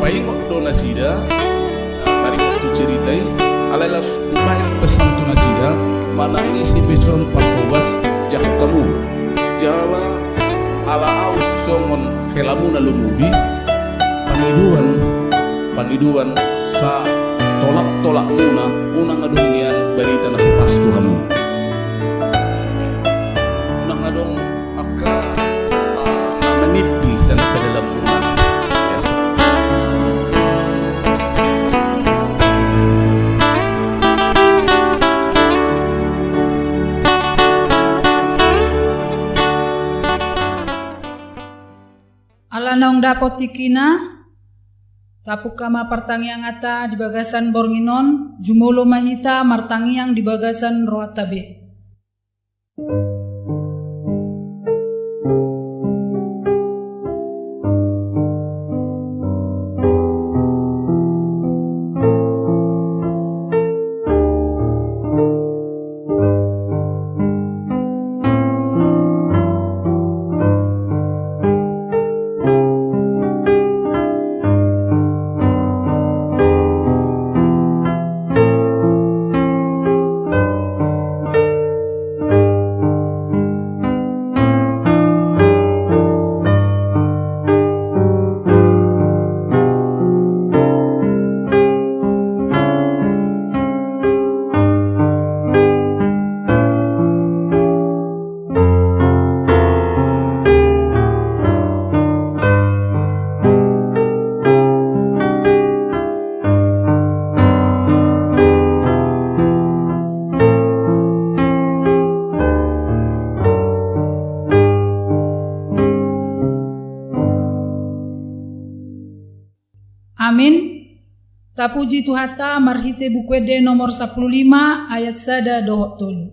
paingot do nasida bari waktu ceritai alalas umail pesan tu nasida manangis ipison parkowas jahat kamu jala ala aus songon helamu nalumubi pangiduan sa tolak muna unang adungian barita na pastu kamu unang adong aka manipis ang kadalam muna. Alanong dapot tikina tapuk kama pertangiang ata di bagasan Bornginon jumolo mahita martangiang di bagasan Roatabe. Amin. Tapuji Tuhata marhite bukwede nomor 15 ayat sada dohok tolu.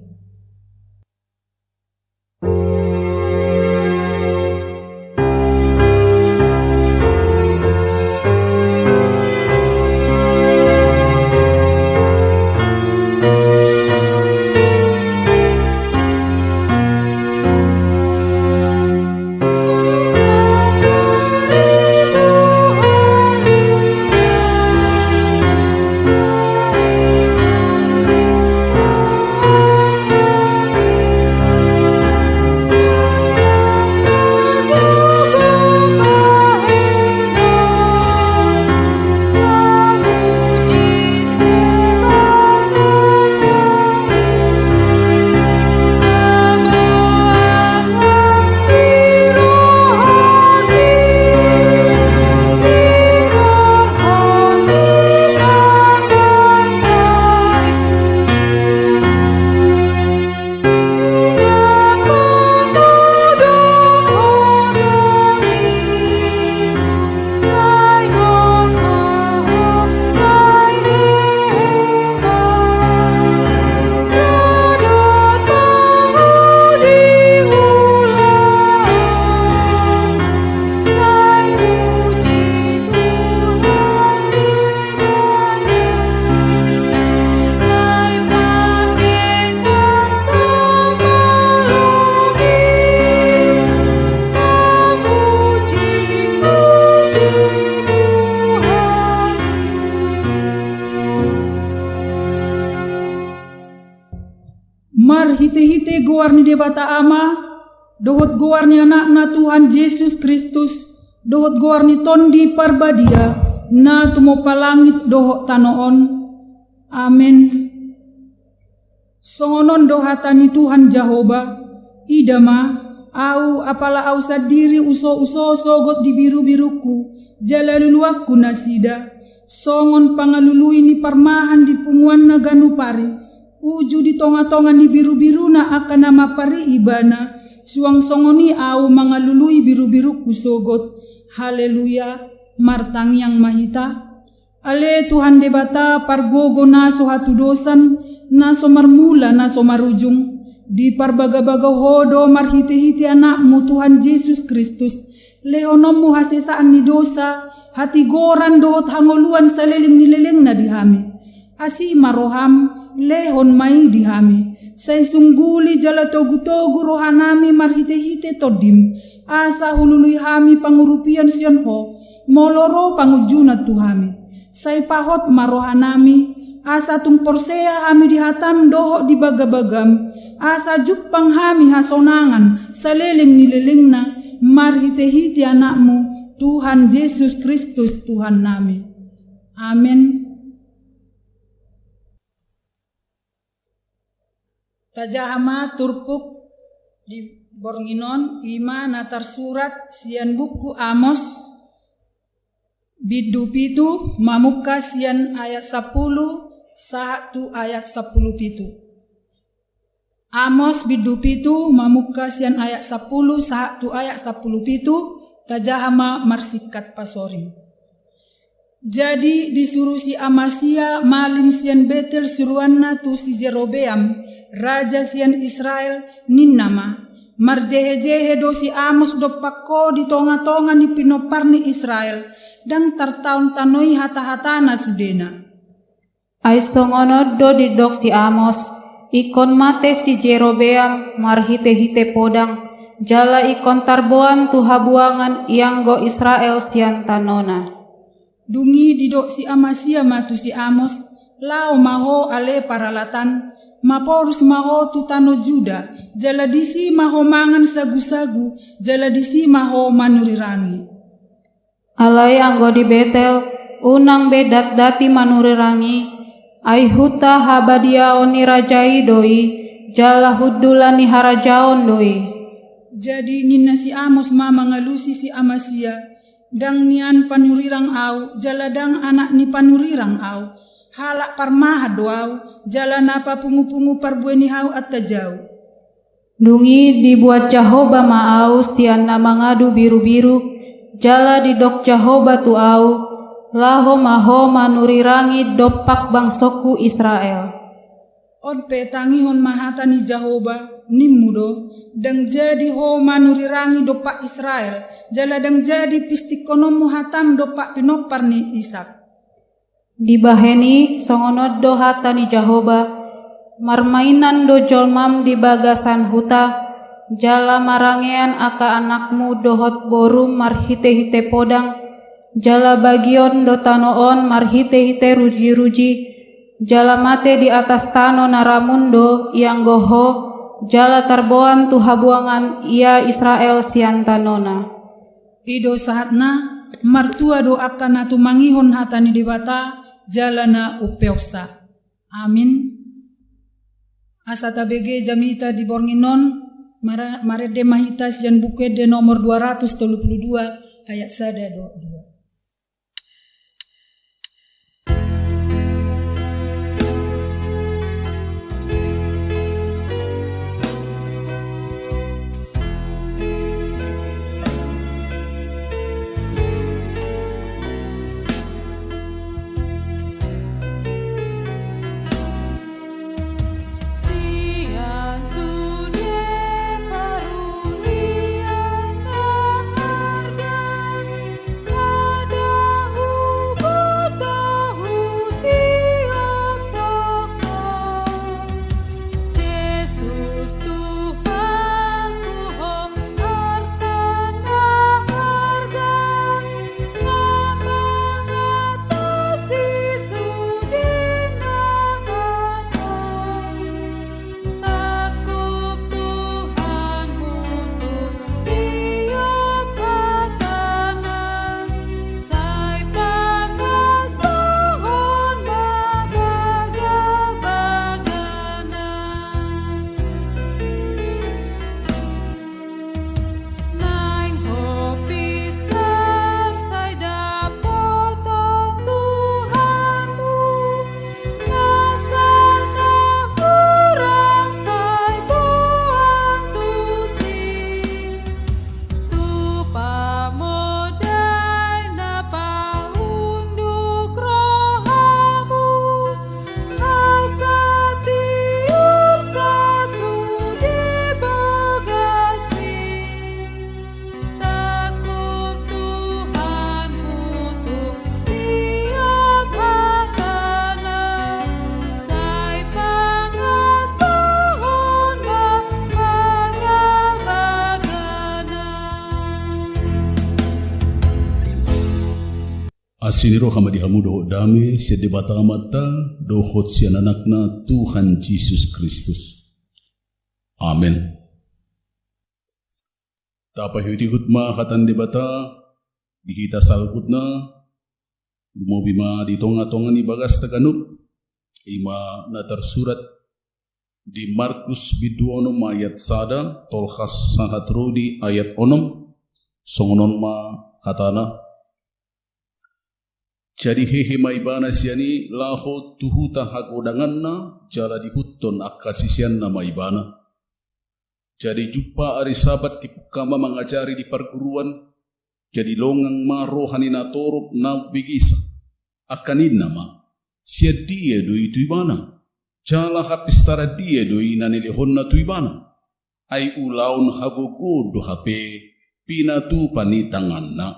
Mar hite-hite gowarni debata ama, dohot gowarni anak na Tuhan Yesus Kristus, dohot gowarni tondi parbadia, na tumopalangit dohot tanoon. Amin. Songonon dohatani Tuhan Jehovah, idama, au apala au sadiri uso sogot di biru-biruku, jalaluluakku nasida, songon pangalului ni parmahan di punguan na ganupari, uju di tonga-tonga ni biru-biru na akan nama pari ibana, suang songoni au mangalului biru-biruku sogot. Haleluya, martang yang mahita. Ale Tuhan debata pargogo naso hatudosan, naso marmula naso marujung, di parbaga-baga hodo marhiti-hiti anakmu Tuhan Yesus Kristus, lehonomu hasesaan ni dosa, hati goran dohot hangoluan saleling nileleng na dihami, asi maroham, lehon mai dihami, say sungguli jala togu-togu rohanami marhite-hite todim, asa hulului hami pangurupian sion ho, moloro pangujuna Tuhami. Sai pahot marohanami, asa tung porsea hami dihatam doho di bagabagam, asa jupang hami hasonangan, saleling nililingna, marhite-hite anakmu, Tuhan Yesus Kristus Tuhan nami. Amin. Tajahama turpuk di Bornginon ima natar surat sian buku Amos bidu pitu mamuka sian ayat 10 satu ayat 10 pitu. Amos bidu pitu mamuka sian ayat 10 satu ayat 10 pitu tajahama marsikat pasoring. Jadi disuruh si Amasya malim sian Betel suruanna tu si Jerobeam raja sian Israel ninnama marjehe-jehe do si Amos do pakko di tonga-tonga ni pinoparni Israel dan tertaun tanoi hata-hatana sudena. Ay songonod do didok si Amos ikon mate si Jerobeam marhite-hite podang jala ikon tarboan tu habuangan ianggo Israel sian tanona. Dungi didok si Amasya matu si Amos lao maho ale paralatan maporus maho tutano Juda, jaladisi maho mangan sagu-sagu, jaladisi maho manurirangi. Alay anggo di Betel, unang bedat dati manurirangi, ay huta habadiaon ni rajai doi, jala hudulani harajaon doi. Jadi nina si Amos ma mangalusi si Amasya, dang nian panurirang au, jaladang anak ni panurirang au, halak parmaha doau, jalan apa pungu-pungu parbueni hau at tajau. Dungi dibuat Jahoba maau sian na mangadu biru-biru, jala didok Jahoba tu au, laho maho manurirangi dopak bangsoku Israel. Od petangihon mahata ni Jahoba, nimudo, dang jadi ho manurirangi dopak Israel, jala dang jadi pistikonomu hatam dopak pinopar ni Ishak. Dibaheni songonod do hata ni Jahoba, marmainan do jolmam di bagasan huta, jala marangean aka anakmu dohot borum marhite-hite podang, jala bagion do tanoon marhite-hite ruji-ruji, jala mate di atas tano naramundo yang goho, jala tarboan tu habuangan ia Israel sian tanona. Ido saatna martua do akan atu mangihon hatani dewata jalana upeosa. Amin. Asata BG jamita di Bornginon marede mahita sian bukede nomor 232 ayat 1-2. Sa Asiniro kamadihamu doho dami sedebata mata dohot sian anakna Tuhan Yesus Kristus. Amin. Tapa hiutikut ma katan debata dihita salkutna dumobima di tonga-tonga ni bagas taganup ima na tersurat di Markus biduonom ayat sada tolkhas sangatrodi ayat onom songonon ma katana. Jadi hehe maibana siani laho tuhuta hagodanganna jala dihutton akasisian na maibana. Jadi jumpa ari sabat tipukama mengajari di perguruan. Jadi longang ma rohanina torup na bigisa. Akanin nama sia dia doi tuibana. Jala hapistara dia doi nanilehon na tuibana. Ai ulaun hagogo do hape pinatu panitangan na.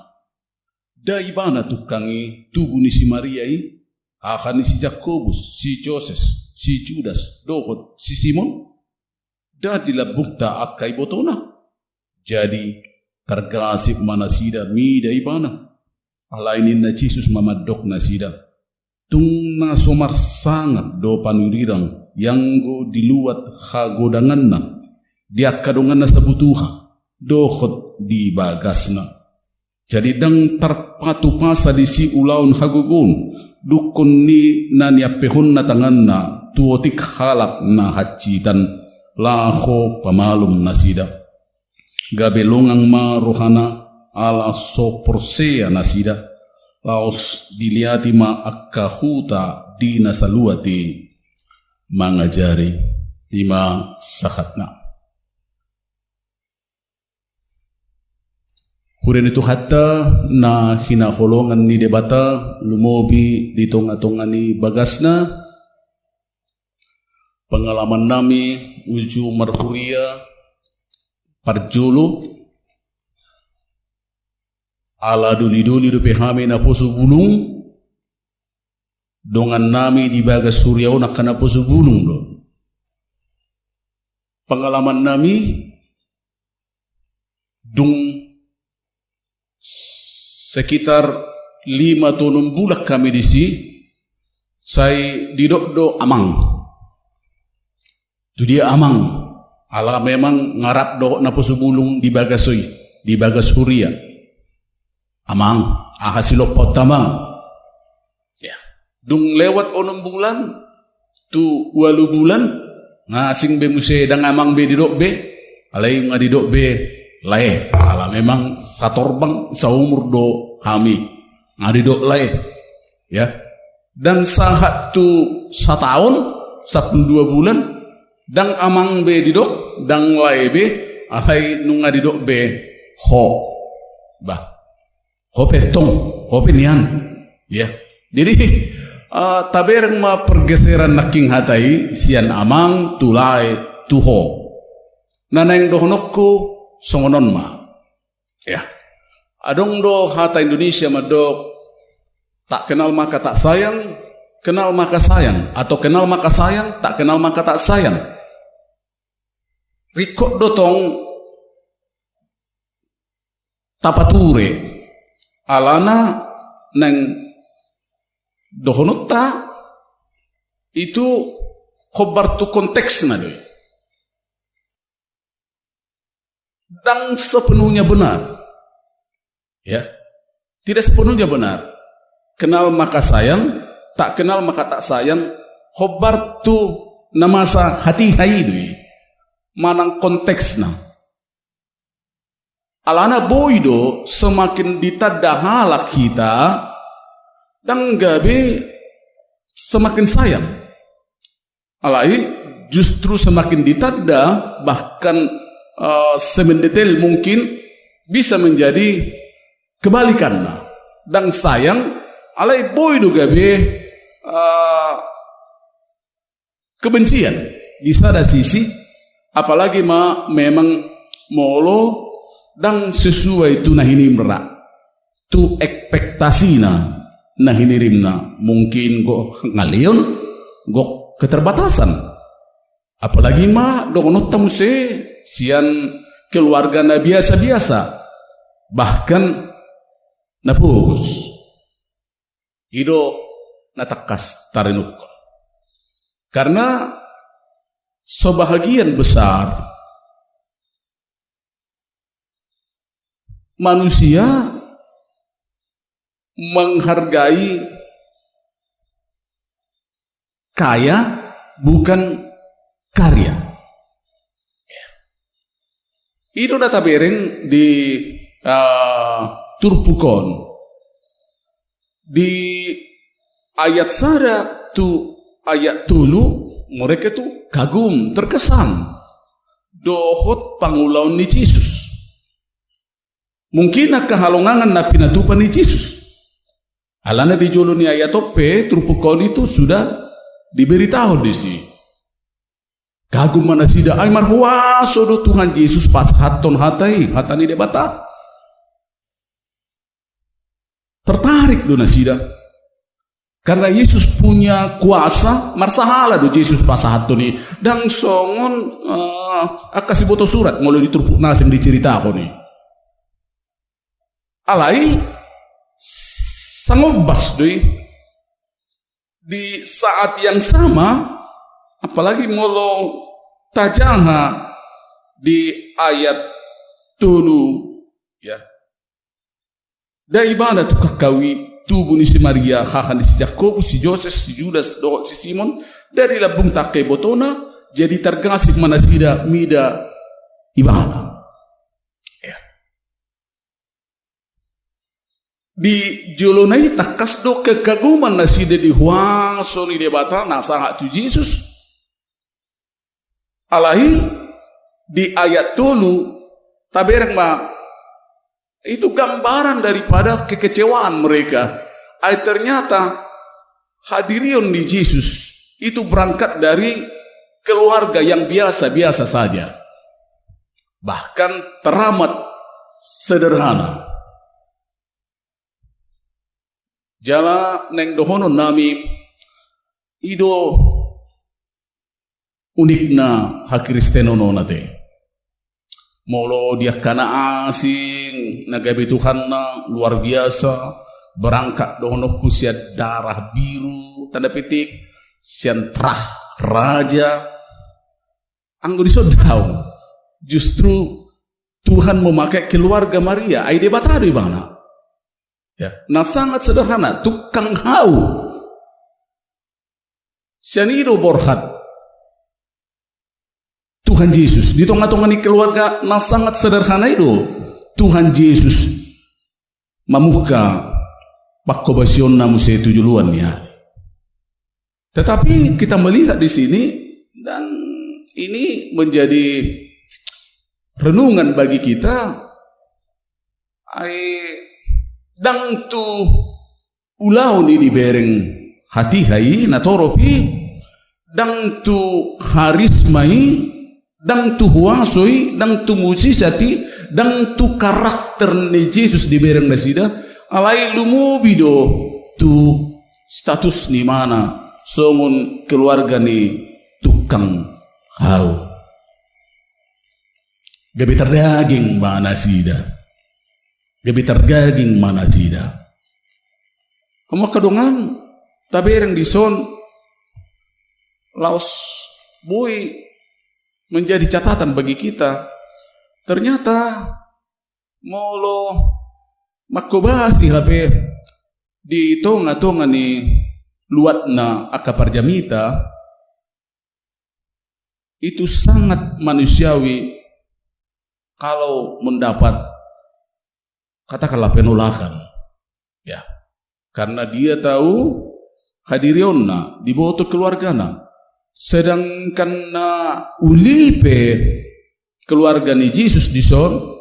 Daibana tukangi tubuh ni si Mariai, akan ni si Jakobus, si Joses, si Judas, dohot si Simon, dah dilabukta akai botona. Jadi tergasip mana sida mi daibana, alainin na Yesus mamadok na sida. Tung na somar sangat do panurirang yang go diluat hagodangan na, diakadongan na sabutuha, dohot di bagasna. Jadi dang terpatu pasa di si ulaun hagugun dukun ni nanya pehun na tangan na tuotik halak na hacitan laho pamalum nasida gabelongang ma rohana ala so persea nasida laos diliati ma akahuta di nasaluati mangajari lima sahatna. Kuren itu hatta na hinaholongan ni debata lumobi di tonga-tonga ni bagasna pengalaman nami uju marhuria parjolo ala duli-duli do pehame na poso bulung dongan nami di bagas suryao na kana poso bulung do pengalaman nami dung sekitar 5 atau 6 bulan kami di sini, saya didok amang. Itu dia amang. Ala memang ngarap do na posubulung di bagasoi, di bagas huria. Amang, ahasilok potama. Ya. Dung lewat 6 bulan, tu 8 bulan, ngasing be muse dang amang be didok be, alai ngadidok be lae, ala memang satorbang saumur do kami ngadidok lae, ya. Dan sahat tu 1 tahun, 12 bulan, dang amang be didok, dang lae be, alai nung ngadidok be ho, bah, ho petong, ho penian, ya. Jadi tabereng ma pergeseran naking hatai sian amang tulai tuho, naneng dohonokku songonon ma, ya. Adong do hata Indonesia madok tak kenal maka tak sayang, kenal maka sayang, atau kenal maka sayang, tak kenal maka tak sayang. Rikot dotong tapature alana neng dohonota itu khobar tu konteks na doi. Dan sepenuhnya benar, ya, tidak sepenuhnya benar. Kenal maka sayang, tak kenal maka tak sayang. Khobar tu namasa hati haidui, manang konteksna. Alana boido semakin ditadahalak kita, dan gabe semakin sayang. Alai justru semakin ditada, bahkan semendetail mungkin bisa menjadi kebalikan dan sayang alai boy do gabe kebencian di sada sisi, apalagi memang molo dan sesuai itu nahini merak tu ekspektasina nahini rimna mungkin go ngalion go keterbatasan, apalagi dokonot tamuse sian keluarga na biasa-biasa, bahkan napus Ido natakas tarinukon. Karena sebahagian besar manusia menghargai kaya bukan karya. Itu data bereng di Turpukon di ayat sada tu ayat tulu mereka tu kagum terkesan dohot pangulaun ni Yesus. Mungkin kehalongangan na pinatupan ni Yesus. Alana di jolo ni ayat tope Turpukon itu sudah diberitahu di sini. Kagum mana sida ay marhuaso do Tuhan Yesus pas haton hatani debata. Tertarik do nasida. Karena Yesus punya kuasa marsahala do Yesus pas hatoni dan songon akasi boto surat mulai diturpuk nasem diceritakan nih. Alai sangobas doi di saat yang sama apalagi molo tajaha di ayat tulu ya dari mana tu kakawi tubuh ni si Maria hahan si Yakobus si Joses si Judas dohot si Simon dari labung take botona jadi tergasik manasida mida ibana ya. Di jolonai takas do kekaguman nasida di huang soni debata nasangat tu Yesus alai di ayat tulu taberang ma itu gambaran daripada kekecewaan mereka. Ternyata hadirion di Yesus itu berangkat dari keluarga yang biasa-biasa saja. Bahkan teramat sederhana. Jala neng dohono nami ido unikna hakristenono nate. Molo dia kana asing nagabe Tuhan na luar biasa berangkat dohono kusia darah biru tanda petik sentrah raja anggo disodau justru Tuhan memakai keluarga Maria ai debatado bana ya nah sangat sederhana tukang hau sianido borhat Tuhan Yesus di tengah-tengah ni keluarga nah sangat sederhana itu Tuhan Yesus memuka pakobasion namu saya tujuluan ya. Tetapi kita melihat di sini dan ini menjadi renungan bagi kita dang tu ulau ni dibereng hati hai natoropi dang tu harismai dang tu huasoi, dang tu musisati, dang tu karakter ni Yesus di bereng nasida, alai lumubido tu status ni mana, songon keluarga ni tukang hau. Gabi terdaging mana sida, gabi terdaging mana sida. Kamu kadongan, tabereng di son, laos boy. Menjadi catatan bagi kita ternyata molo makobasi hape di tonga-tonga ni luatna akaparjamita itu sangat manusiawi kalau mendapat katakanlah penolakan ya karena dia tahu hadirionna di bawah keluargana. Sedangkan ulipe keluarga ni Yesus di son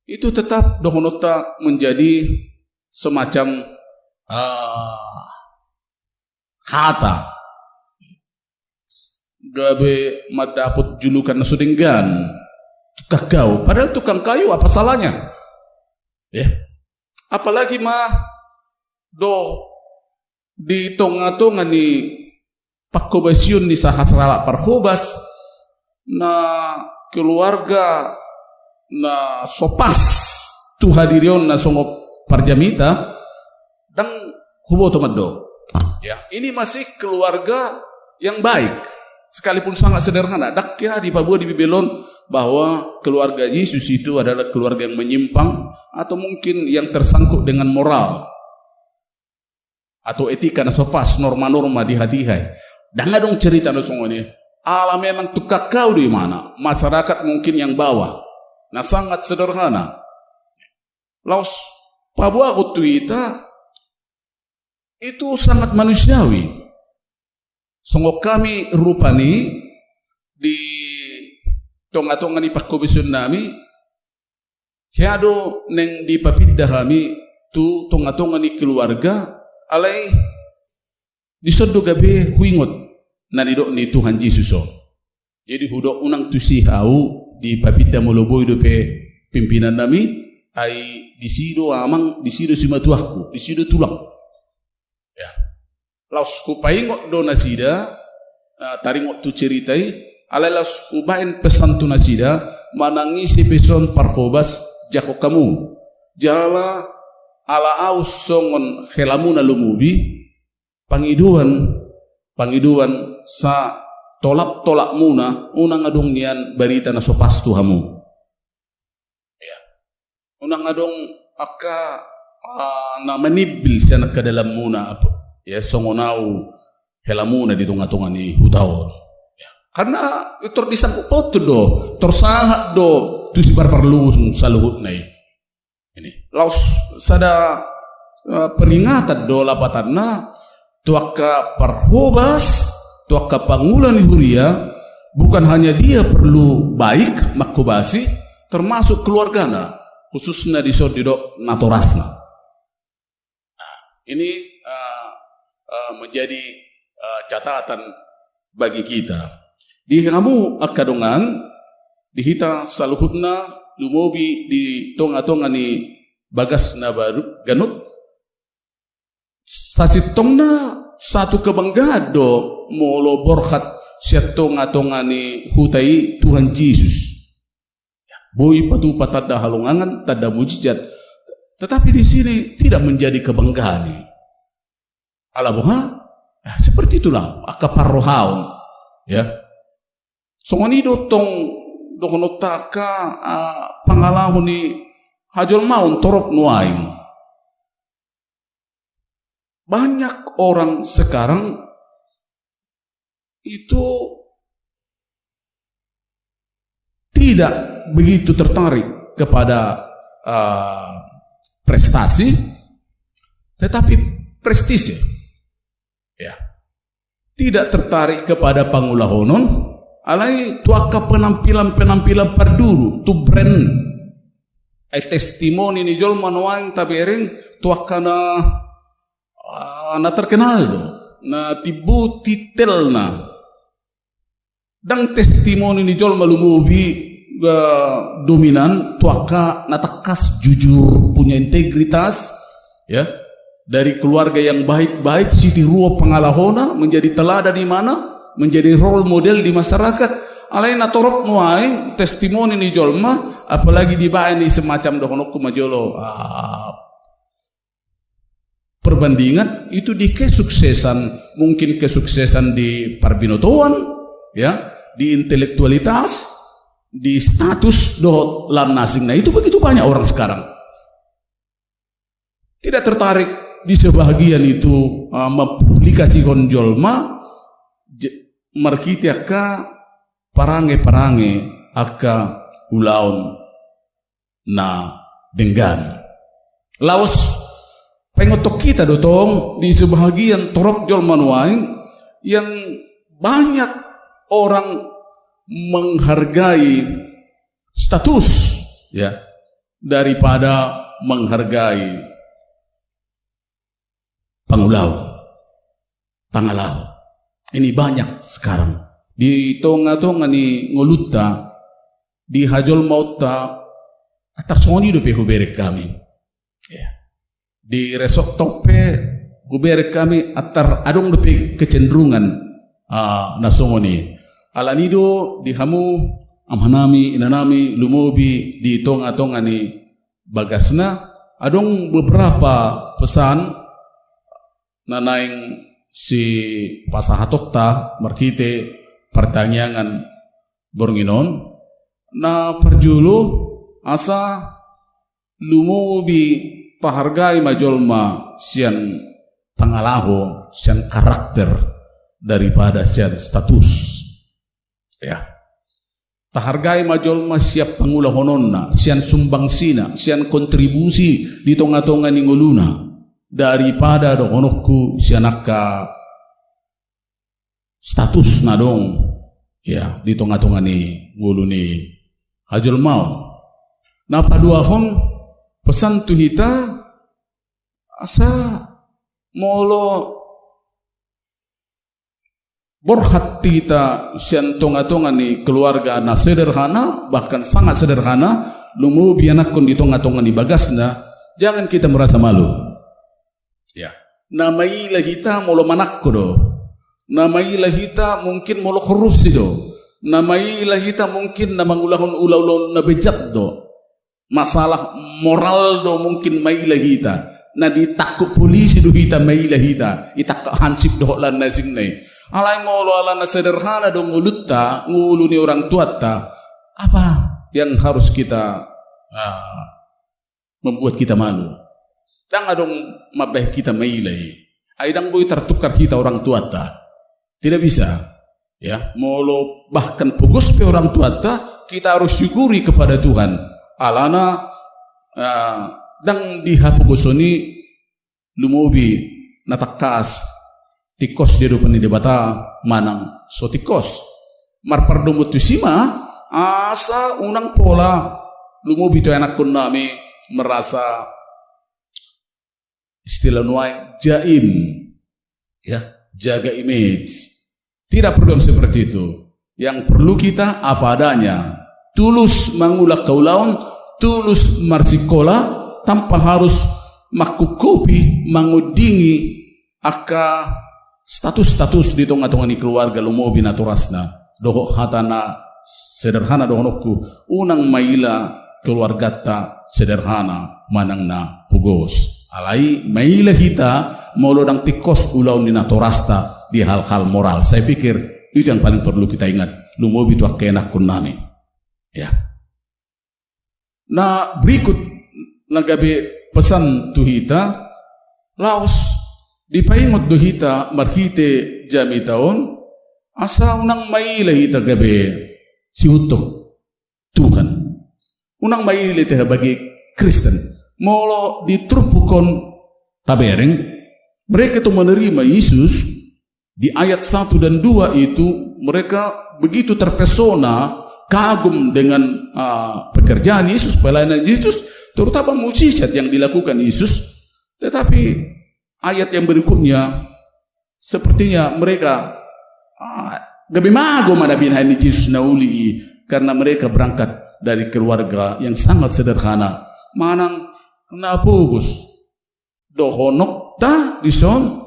itu tetap dohonota menjadi semacam kata gabe madapot julukan nasudenggan kakau padahal tukang kayu apa salahnya ya apalagi mah do di tonga-tonga ni pakobasion ni sahasrala parhobas na keluarga na sopas tu hadirion na songo parjamita dan hubo tomado. Ya, ini masih keluarga yang baik, sekalipun sangat sederhana. Dakya di Papua di Babylon bahwa keluarga Yesus itu adalah keluarga yang menyimpang atau mungkin yang tersangkut dengan moral atau etika na sofas, norma-norma di hati hai. Dengan dong cerita na semua ini. Alam memang tukak kau di mana? Masyarakat mungkin yang bawah. Nah sangat sederhana. Laos Papua Kutuita itu sangat manusiawi. Sungguh kami rupani di tonga-tonga ni pakobisun nami, hiado neng di papidda kami tu tonga-tonga ni keluarga, alay disodo gabi huingot na nido ni Tuhan Yesus. Jadi hudo unang tusihau di papidda moloboy do pe pimpinan nami ay disido amang disido simatuahku, disido tulang. Ya, laos kupaingot do nasida, taringot tu ceritai, alalas kubain pesan tu nasida, manangisi peson parhobas jako kamu, jala ala aus songon helamuna lumubi, pangiduan sa tolak muna, unang adong nian barita na sopas tuhamu. Ya, unang adong aka na manibil siya na kadalam muna ya songonau helamuna di tunga-tunga ni hutawon ya. Karena itu disangkut potu do tersahat do tu si parparlu sa luhut na ini laos sada peringatan do lapatan na tuaka parhobas tuaka pangulan ni huria bukan hanya dia perlu baik makubasi termasuk keluargana khususnya di sodido natorasna. Ini menjadi catatan bagi kita. Di kamu akadongan dihita saluhutna lumobi di tonga-tonga ni bagas na baru ganut sacitongna satu kebanggado molo borkat siya tonga-tonga ni hutai Tuhan Yesus. Boy patu patada halungangan tada mujizat. Tetapi di sini tidak menjadi kebanggaan. Alaboha, seperti itulah akaparrohaun, ya. Songoni dotong dokonotaka pangalahun ni hajol maun torok nuaim. Banyak orang sekarang itu tidak begitu tertarik kepada prestasi, tetapi prestise, ya, tidak tertarik kepada pangulahonon, alai tuaka penampilan perduru, tu brand, ay testimoni ni jol manuang tabering tuaka na terkenal do, na tibu titel na, dang testimoni ni jol malumubi dominan tuaka natakas jujur punya integritas ya dari keluarga yang baik-baik siti ruo pangalahona menjadi teladan di mana menjadi role model di masyarakat alai natorok nuai testimoni ni jolma apalagi di ni semacam dohonok kumajolo perbandingan itu di kesuksesan mungkin kesuksesan di parbinotoan ya di intelektualitas di status dohot lan nasing. Nah itu begitu banyak orang sekarang tidak tertarik di sebahagian itu mempublikasi konjolma markiti aka parange aka ulaon na denggan laos pengotok kita dotong di sebahagian torok jol manuai yang banyak orang menghargai status ya daripada menghargai pangulau ini banyak sekarang di tonga-tonga ni ngoluta di hajol mauta atar soni do pe huberek kami ya di resok tope huberek kami atar adong do pe kecenderungan nasongoni alanido di hamu amhanami inanami lumobi di tonga-tonga ni bagasna adong beberapa pesan nanaing si pasahatokta markite pertanyaan bornginon na perjulu asa lumubi pahargai majolma sian pangalaho sian karakter daripada sian status ya. Tahargai majolma siap pangulahononna, sian sumbangsina, sian kontribusi di tonga-tonga ni nguluna daripada dohonokku sianaka status na dong ya di tonga-tonga ni nguluni hajol mau. Na paduahon pesan tu hita asa molo borhat kita sian tonga-tonga ni keluarga na sederhana, bahkan sangat sederhana, lumubi anakon di tonga-tonga ni bagasna, jangan kita merasa malu. Ya, namailah kita molo manakko do, namailah kita mungkin molo korupsi do, namailah kita mungkin na mangulahon ulaw na bejat do, masalah moral do mungkin mailah kita, na ditakut polisi do kita mailah kita, itakak hansip do lan nasing nai. Alai molo ala na sederhana dong ngulutta ngulu ni orang tua ta, apa yang harus kita membuat kita malu? Dang adong mabeh kita mailai, aidang boy tertukar kita orang tua ta, tidak bisa ya. Molo bahkan pugos pe orang tua ta, kita harus syukuri kepada Tuhan. Alana dang dihapugosoni lumubi natakas tikos dia depan di debata manang so tikos marpardumut tusima asa unang pola lumubi to anak kun nami merasa istilah nuai jaim ya, jaga image. Tidak perlu seperti itu. Yang perlu kita apa adanya, tulus mangulak kaulaun, tulus marsikola tanpa harus makukupi mangudingi aka status-status di tonga-tonga ni keluarga lumobi na turasna dohok hatana sederhana dohonokku unang maila keluarga ta sederhana manang na pugos alai maila kita molodang tikos ulau ni na turasta di hal-hal moral. Saya pikir itu yang paling perlu kita ingat. Lumobi tu akenak kunami ya. Nah berikut nagabe pesan tuhita laos dipaingot duhita marhite jami taon asa unang maila hita gabe si utok Tuhan unang maila hita bagi Kristen molo ditrupukon tabereng mereka itu menerima Yesus di ayat 1 dan 2 itu mereka begitu terpesona kagum dengan pekerjaan Yesus, pelayanan Yesus, terutama mukjizat yang dilakukan Yesus. Tetapi ayat yang berikutnya sepertinya mereka gabi mago mana binhan Yesus nauli karena mereka berangkat dari keluarga yang sangat sederhana. Manang napugus dohonok ta dison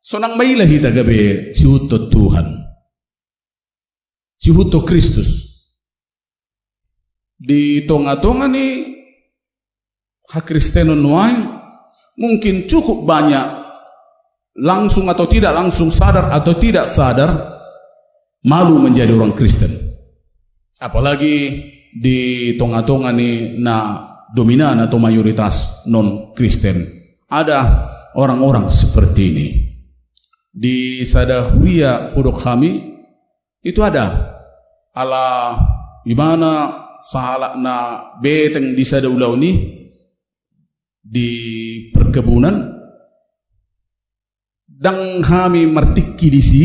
sonang mailah hita gabi si huto Tuhan, si huto Kristus di tonga-tonga ni hak Kristen nuai mungkin cukup banyak langsung atau tidak langsung, sadar atau tidak sadar, malu menjadi orang Kristen. Apalagi di tonga-tonga ni na dominan atau mayoritas non Kristen ada orang-orang seperti ini. Di Sadahuria hudok kami itu ada ala gimana sahalak na beteng di Sadaulau ni di perkebunan dang kami martiki disi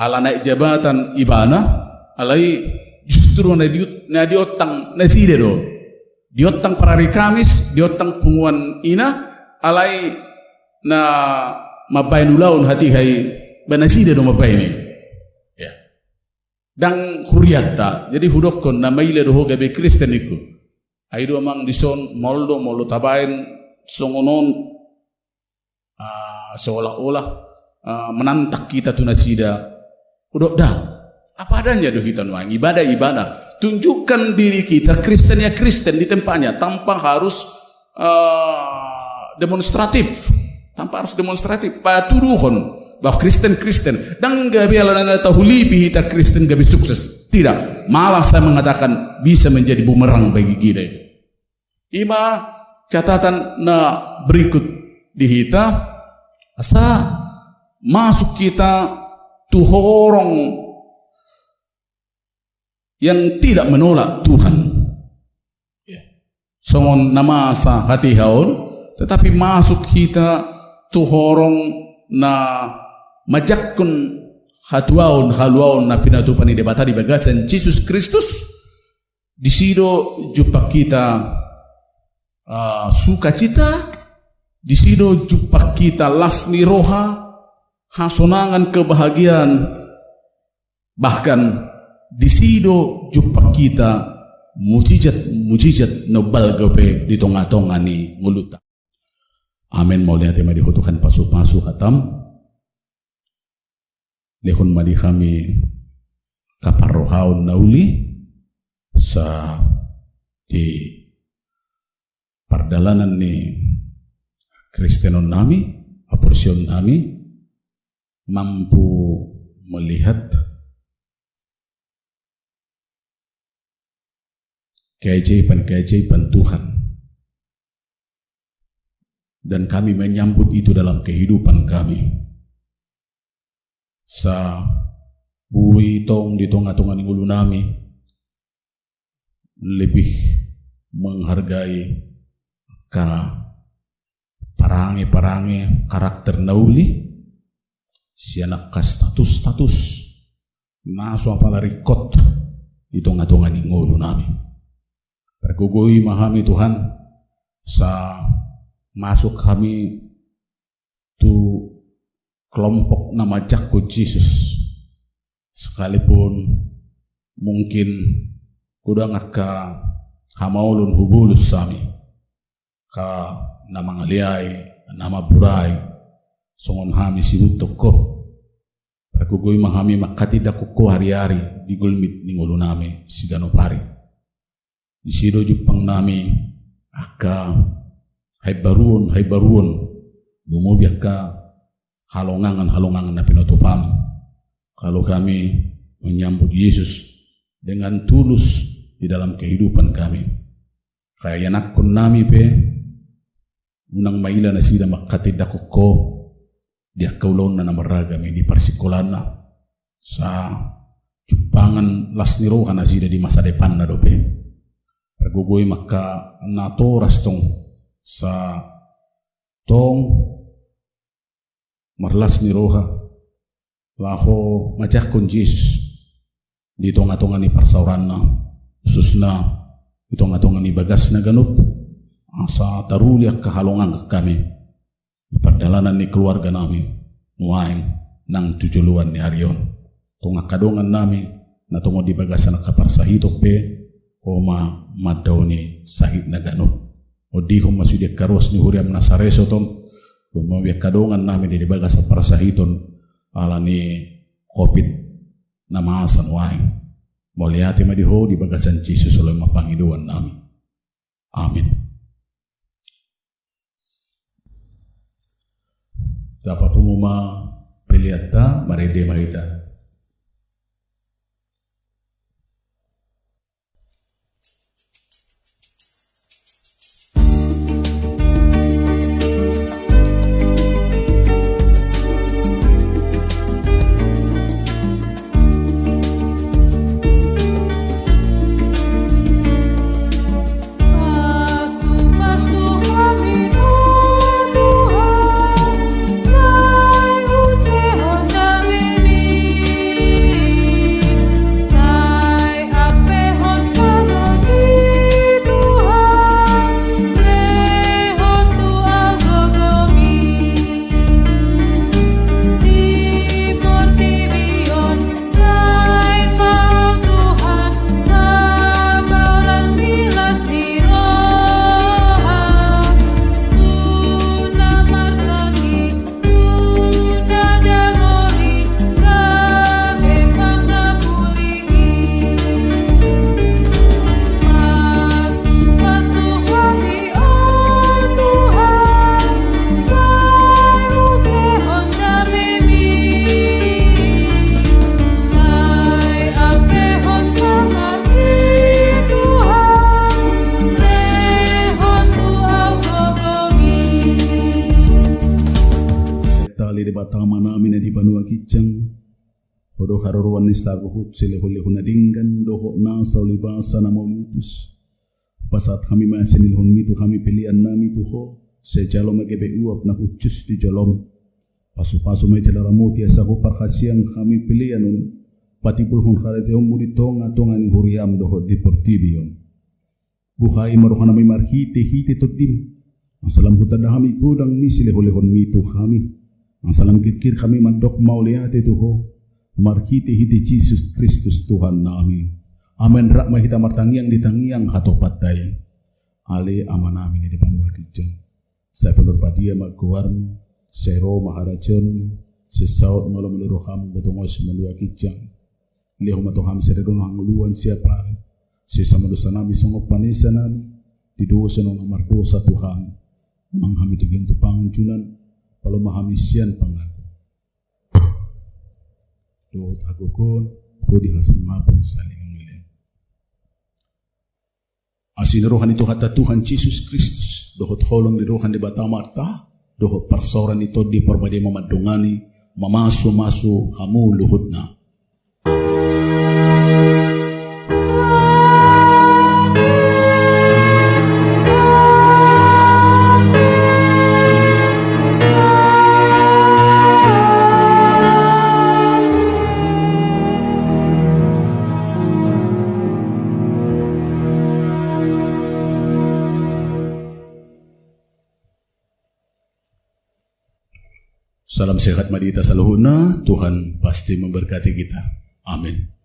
ala naik jabatan ibana alai justru na diotang naside do diotang parari Kamis diotang punguan ina alai na mabain ulaun hati hai banaside do mabain ni ya dang huriata jadi hudokon na maile do gabe Kristen iku aido amang dison moldo molo tabain songonon seolah-olah menantak kita tunasida udok dah apa adanya do kita nuang ibadah tunjukkan diri kita Kristen ya Kristen di tempatnya tanpa harus demonstratif, paturuhon bahwa Kristen dan gabi ala tahulipi hita Kristen gabi sukses. Tidak, malah saya mengatakan bisa menjadi bumerang bagi kita. Ima catatan na berikut di hita, asa masuk kita tuhorong yang tidak menolak Tuhan. Songon nama sa hati haun, tetapi masuk kita tuhorong na majakun haluaun na pinatupani debata di bagasan Yesus Kristus. Di sido jumpa kita sukacita, di sido jumpa kita lasni roha, hasonangan kebahagiaan, bahkan di sido jumpa kita mujizat nobal gape di tonga-tonga ni nguluta. Amin. Mau lihat tema dihutukan pasu-pasu hatam. Lehun madi kami kaparrohaun nauli sa di pardalanan ni Kristenon nami, aporsion nami mampu melihat keajaiban Tuhan, dan kami menyambut itu dalam kehidupan kami. Sa bui tong di tonga-tonga ngulu nami lebih menghargai karena parangi karakter nauli sianak ka status naso apala rikot di tonga-tonga ngulu nami. Pergugui mahami Tuhan sa masuk kami tu kelompok nama Jakku Yesus, sekalipun mungkin kuda ngaka hamaulun hubulus sami ka nama ngaliai nama burai songon hami sibutok ko pergugui mahami makatidak ko hari-hari di gulmit ni ngulu nami sigano pari. Di sido jupang nami aka hay baruon bumubiak ka halongangan na pinutupam. Kalau kami menyambut Yesus dengan tulus di dalam kehidupan kami, kaya yanakon nami pe unang maila na sida makatidak ko dia kaulon na namaragami di parsikolana sa jupangan lasnirohan na sida di masa depan na dope. Pergugui maka natoras tong sa tong marlas ni roha laho majakon Yesus di tonga-tonga ni parsauran na khususna di tonga-tonga ni bagas na ganup asa taruliak kahalongan kami di perdalanan ni keluarga nami nuaing nang tujuluan ni harion tonga kadongan nami na tongo di bagasan na kaparsahitok pe Homa madawni sahid na ganon. O di ko masudiak karos ni huriam na sareso ton. Lumawiak kadongan namin di baga sa parasahiton ala ni COVID na maasan waing. Moliati madiho di bagasan Jesus oleh mapangiduan namin. Amin. Dapat pumuma peliata marede marita. Tuhan, sai use honda mimi. batama namin na di banua kijang hodo karuruan ni saguhut silehulehun nadinggan doho nasa ulibasa na mautus pasat kami masinilhun mitu kami pilihan nami tuho sejalo magebe uap na hucus di jolom pasu-pasu may jalara muti asahu parkasiang kami pilihan patipul hun kareteong mudi tonga ni huriam doho di portibion buhay maruhan may marhite todim ang salam hutadahami kudang ni silehulehun mitu kami ang salam kirkir kami madok mauliate tuho marhite Jesus Kristus Tuhan nami amen rak mahita martangiang ditangiang hatopat dayan ale aman namin di panua kijang saya penur padia magkuwarn sero maharajon sesaut malam liroham betongos melua kijang leho matoham seredon hangluan siapa sisa madosa nami songok panesa nami di dosa nong amar dosa Tuhan manghami tugintu pangjunan kalau mahamisian pangaku doot agukon kodi hasil mapong saling ngilin asin rohan itu kata Tuhan Yesus Kristus dohot holong di rohan di batamarta dohot parsoran itu di perbadi mamadungani mamasu kamu luhutna Salam sehat madita saluhuna, Tuhan pasti memberkati kita. Amin.